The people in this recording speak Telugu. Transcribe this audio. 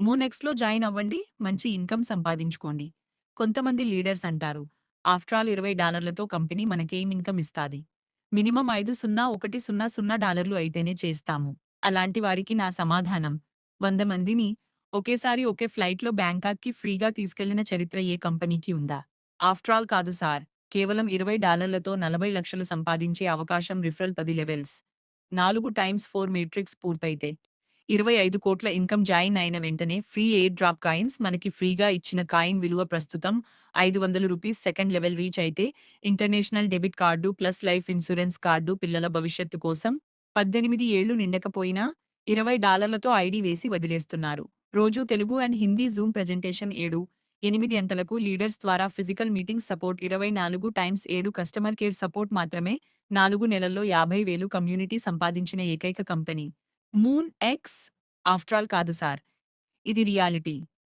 మూనెక్స్‌లో జాయిన్ అవ్వండి. మంచి ఇన్‌కమ్ సంపాదించుకోండి. కొంతమంది లీడర్స్ అంటారు, ఆఫ్టర్ ఆల్ $20తో కంపెనీ మనకేం ఇన్‌కమ్ ఇస్తాది. మినిమమ్ $5,01,00 అయితేనే చేస్తాము. అలాంటి వారికి నా సమాధానం, 100 మందిని ఒకేసారి ఒకే ఫ్లైట్‌లో బ్యాంకాక్‌కి ఫ్రీగా తీసుకెళ్లిన చరిత్ర ఏ కంపెనీకి ఉందా? ఆఫ్టర్ ఆల్ కాదు సార్. కేవలం $20తో 40,00,000 సంపాదించే అవకాశం రిఫరల్ 10 లెవెల్స్. 4 టైమ్స్ 4 మేట్రిక్స్ పూర్తయితే 25,00,00,000 ఇన్‌కమ్ జాయిన్ అయిన వెంటనే ఫ్రీ ఎయిర్ డ్రాప్ కాయిన్స్ మనకి ఫ్రీగా ఇచ్చిన కాయిన్ విలువ ప్రస్తుతం రూ. 500 సెకండ్ లెవెల్ రీచ్ అయితే international debit card plus life insurance card పిల్లల భవిష్యత్తు కోసం 18 ఏళ్లు నిండకపోయినా $20తో ఐడీ వేసి వదిలేస్తున్నారు. రోజు Telugu and Hindi Zoom presentation 7, 8 గంటలకు లీడర్స్ ద్వారా physical meeting support 24/7 customer care support మాత్రమే 4 నెలల్లో 50,000 కమ్యూనిటీ సంపాదించిన ఏకైక company. Moon X. After all కాదు సార్. ఇది రియాలిటీ.